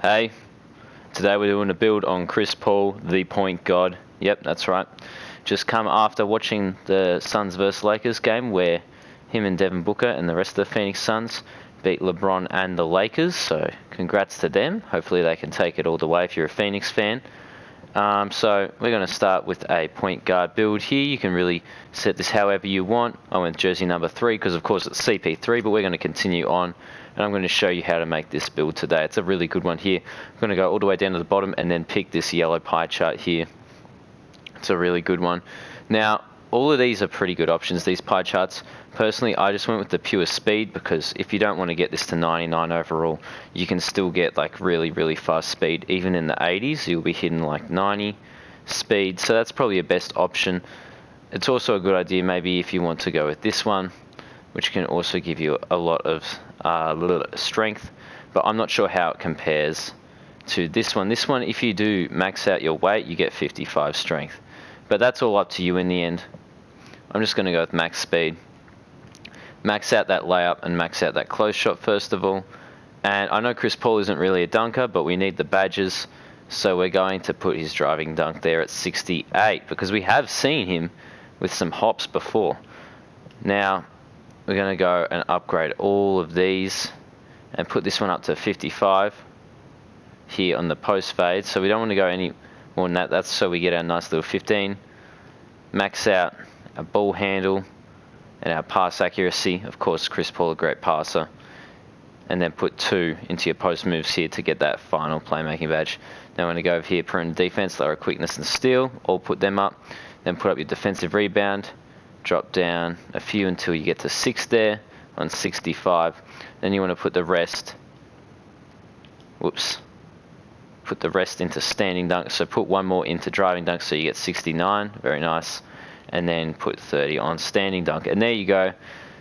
Hey, today we're doing a build on Chris Paul, the point god. Yep, that's right. Just come after watching the Suns vs Lakers game where him and Devin Booker and the rest of the Phoenix Suns beat LeBron and the Lakers, so congrats to them. Hopefully they can take it all the way if you're a Phoenix fan. So we're going to start with a point guard build here. You can really set this however you want. I went jersey number 3 because of course it's CP3, but we're going to continue on and I'm going to show you how to make this build today. It's a really good one here. I'm going to go all the way down to the bottom and then pick this yellow pie chart here. It's a really good one. Now, all of these are pretty good options, these pie charts. Personally, I just went with the pure speed because if you don't want to get this to 99 overall, you can still get like really, really fast speed. Even in the 80s, you'll be hitting like 90 speed. So that's probably your best option. It's also a good idea maybe if you want to go with this one, which can also give you a lot of little strength. But I'm not sure how it compares to this one. This one, if you do max out your weight, you get 55 strength. But that's all up to you in the end. I'm just going to go with max speed. Max out that layup and max out that close shot first of all. And I know Chris Paul isn't really a dunker, but we need the badges. So we're going to put his driving dunk there at 68 because we have seen him with some hops before. Now, we're going to go and upgrade all of these and put this one up to 55 here on the post fade. So we don't want to go any more than that. That's so we get our nice little 15. Max out a ball handle and our pass accuracy. Of course, Chris Paul, a great passer. And then put 2 into your post moves here to get that final playmaking badge. Then we're going to go over here, perimeter defense, lower quickness and steal. All put them up. Then put up your defensive rebound. Drop down a few until you get to 6 there on 65. Then you want to put the rest. Put the rest into standing dunk. So put one more into driving dunk so you get 69. Very nice. And then put 30 on standing dunk. And there you go.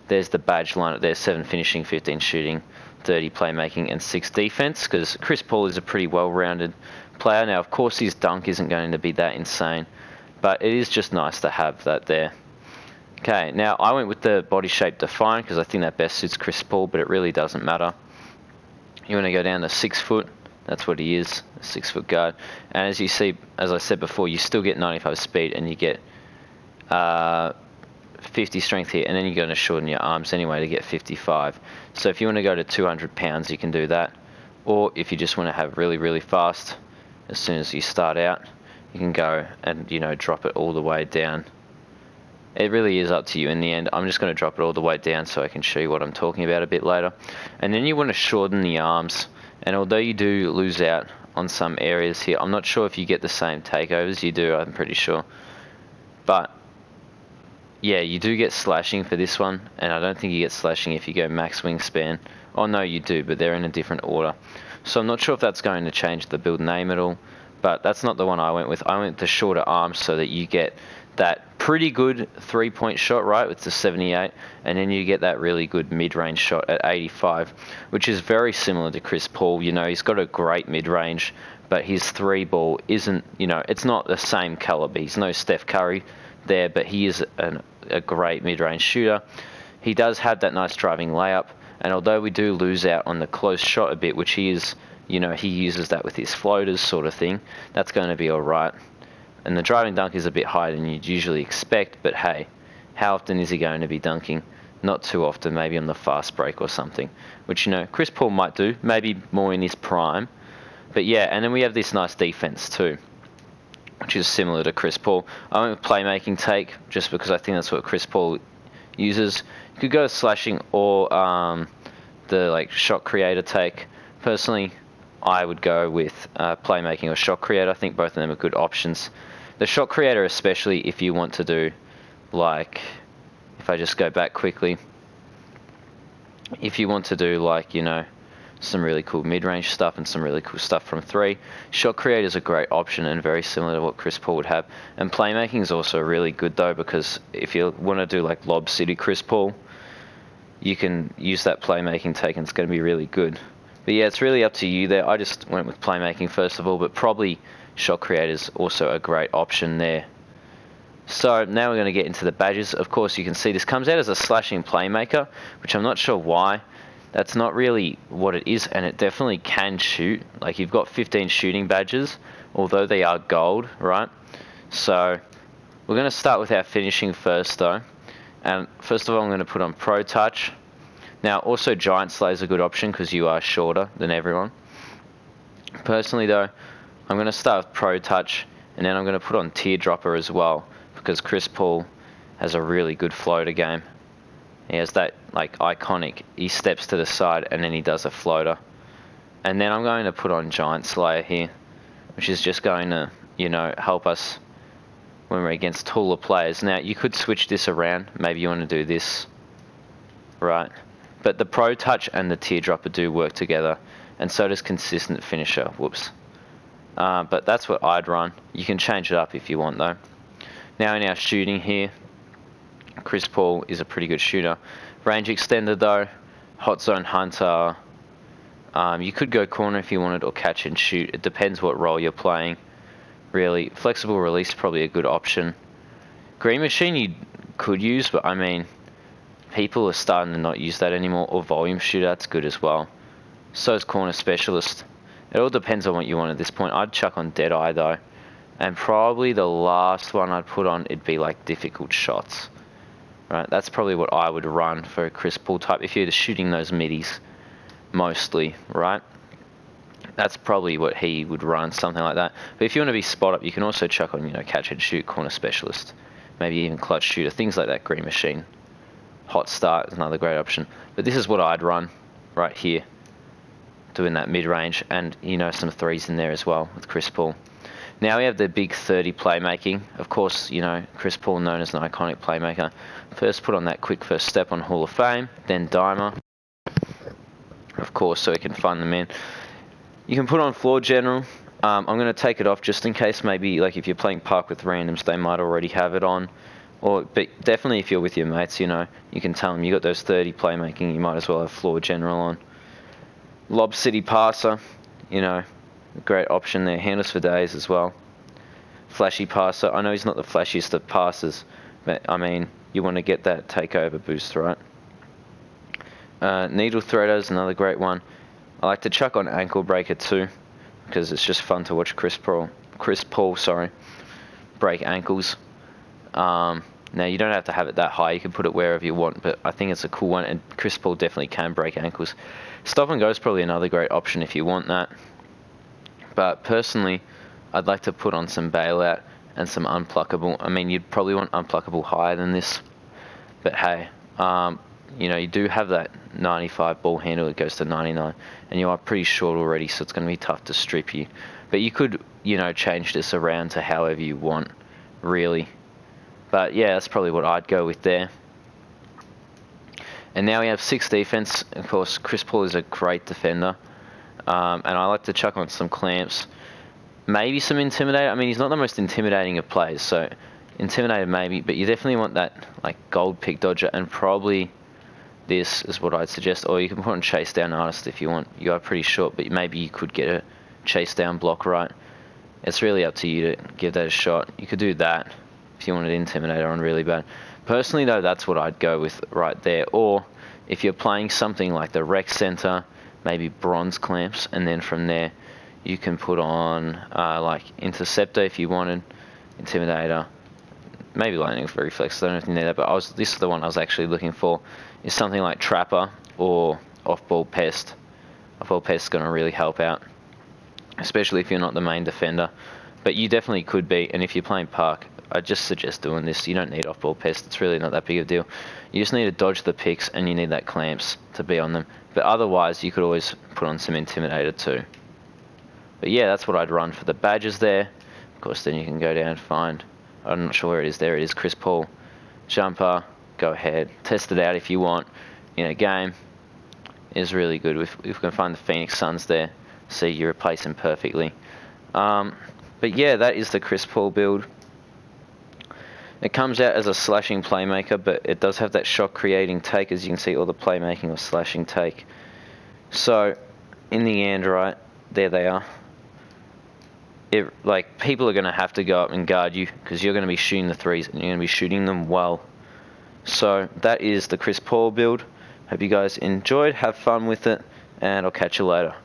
There's the badge lineup there. 7 finishing, 15 shooting, 30 playmaking, and 6 defense. Because Chris Paul is a pretty well-rounded player. Now, of course, his dunk isn't going to be that insane. But it is just nice to have that there. Okay, now I went with the body shape defined because I think that best suits Chris Paul, but it really doesn't matter. You want to go down to 6 foot. That's what he is, a 6 foot guard. And as you see, as I said before, you still get 95 speed and you get 50 strength here, and then you're going to shorten your arms anyway to get 55. So if you want to go to 200 pounds, you can do that. Or if you just want to have really, really fast, as soon as you start out, you can go and, you know, drop it all the way down. It really is up to you in the end. I'm just going to drop it all the way down so I can show you what I'm talking about a bit later. And then you want to shorten the arms. And although you do lose out on some areas here, I'm not sure if you get the same takeovers. You do, I'm pretty sure. But yeah, you do get slashing for this one, and I don't think you get slashing if you go max wingspan. Oh no, you do, but they're in a different order. So I'm not sure if that's going to change the build name at all, but that's not the one I went with. I went with the shorter arms so that you get that pretty good 3-point shot, right, with the 78, and then you get that really good mid-range shot at 85, which is very similar to Chris Paul. You know, he's got a great mid-range, but his 3 ball isn't, you know, it's not the same caliber. He's no Steph Curry there, but he is a great mid-range shooter. He does have that nice driving layup, and although we do lose out on the close shot a bit, which he is, you know, he uses that with his floaters sort of thing, that's going to be all right. And the driving dunk is a bit higher than you'd usually expect, but hey, how often is he going to be dunking? Not too often, maybe on the fast break or something, which, you know, Chris Paul might do, maybe more in his prime. But yeah, and then we have this nice defense too, which is similar to Chris Paul. I went with playmaking take just because I think that's what Chris Paul uses. You could go with slashing or the like shot creator take. Personally, I would go with playmaking or shot creator. I think both of them are good options. The shot creator, especially if you want to do, like, if I just go back quickly, if you want to do like, you know, some really cool mid-range stuff and some really cool stuff from 3. Shot creator is a great option and very similar to what Chris Paul would have. And playmaking is also really good though, because if you want to do like Lob City Chris Paul, you can use that playmaking take and it's going to be really good. But yeah, it's really up to you there. I just went with playmaking first of all, but probably shot creator is also a great option there. So now we're going to get into the badges. Of course, you can see this comes out as a slashing playmaker, which I'm not sure why That's not really what it is, and it definitely can shoot. Like, you've got 15 shooting badges, although they are gold, right? So we're going to start with our finishing first, though. And first of all, I'm going to put on Pro Touch. Now, also Giant Slay is a good option because you are shorter than everyone. Personally, though, I'm going to start with Pro Touch, and then I'm going to put on Teardropper as well, because Chris Paul has a really good floater game. He has that, like, iconic, he steps to the side and then he does a floater. And then I'm going to put on Giant Slayer here, which is just going to, you know, help us when we're against taller players. Now, you could switch this around. Maybe you want to do this, right? But the Pro Touch and the Teardropper do work together, and so does Consistent Finisher. Whoops. But that's what I'd run. You can change it up if you want, though. Now in our shooting here, Chris Paul is a pretty good shooter. Range extender, though, Hot Zone Hunter. You could go corner if you wanted, or catch and shoot. It depends what role you're playing, really. Flexible release is probably a good option. Green Machine you could use, but I mean, people are starting to not use that anymore. Or Volume Shooter, that's good as well. So is Corner Specialist. It all depends on what you want at this point. I'd chuck on Deadeye, though. And probably the last one I'd put on, it'd be like Difficult Shots. Right, that's probably what I would run for a Chris Paul type if you're shooting those middies mostly, right? That's probably what he would run, something like that. But if you want to be spot up, you can also chuck on, you know, Catch and Shoot, Corner Specialist, maybe even Clutch Shooter, things like that. Green Machine, Hot Start is another great option. But this is what I'd run right here, doing that mid-range, and, you know, some threes in there as well with Chris Paul. Now we have the big 30 playmaking. Of course, you know, Chris Paul, known as an iconic playmaker. First put on that quick first step on Hall of Fame, then Dimer, of course, so we can fund them in. You can put on Floor General. I'm going to take it off just in case, maybe, like, if you're playing Park with randoms, they might already have it on. But definitely if you're with your mates, you know, you can tell them you got those 30 playmaking, you might as well have Floor General on. Lob City Passer, you know, great option there. Handles for days as well. Flashy Passer. I know he's not the flashiest of passers, but I mean, you want to get that takeover boost, right? Needle Threader is another great one. I like to chuck on Ankle Breaker too, because it's just fun to watch Chris Paul, break ankles. Now you don't have to have it that high. You can put it wherever you want, but I think it's a cool one, and Chris Paul definitely can break ankles. Stop and Go is probably another great option if you want that. But personally, I'd like to put on some Bailout and some Unpluckable. I mean, you'd probably want Unpluckable higher than this. But hey, you know, you do have that 95 ball handle. It goes to 99. And you are pretty short already, so it's going to be tough to strip you. But you could, you know, change this around to however you want, really. But yeah, that's probably what I'd go with there. And now we have 6 defense. Of course, Chris Paul is a great defender. And I like to chuck on some clamps. Maybe some Intimidator. I mean, he's not the most intimidating of players, so Intimidator maybe, but you definitely want that, like, gold pick dodger, and probably this is what I'd suggest. Or you can put on Chase Down Artist if you want. You are pretty short, but maybe you could get a Chase Down block right. It's really up to you to give that a shot. You could do that if you wanted Intimidator on really bad. Personally, though, that's what I'd go with right there. Or if you're playing something like the Rec Center, maybe Bronze Clamps, and then from there you can put on like Interceptor if you wanted, Intimidator, maybe Lightning Reflex. I don't know if you need that, but this is the one I was actually looking for, is something like Trapper or Off-Ball Pest. Off-Ball Pest is going to really help out, especially if you're not the main defender, but you definitely could be. And if you're playing Park, I just suggest doing this. You don't need Off-Ball Pest. It's really not that big of a deal. You just need to dodge the picks, and you need that Clamps to be on them. But otherwise, you could always put on some Intimidator too. But yeah, that's what I'd run for the badges there. Of course, then you can go down and find, I'm not sure where it is. There it is, Chris Paul. Jumper, go ahead. Test it out if you want. You know, game is really good. If we can find the Phoenix Suns there, see you replace them perfectly. But yeah, that is the Chris Paul build. It comes out as a slashing playmaker, but it does have that shot creating take. As you can see, all the playmaking or slashing take. So, in the end, right, there they are. Like, people are going to have to go up and guard you, because you're going to be shooting the threes, and you're going to be shooting them well. So, that is the Chris Paul build. Hope you guys enjoyed, have fun with it, and I'll catch you later.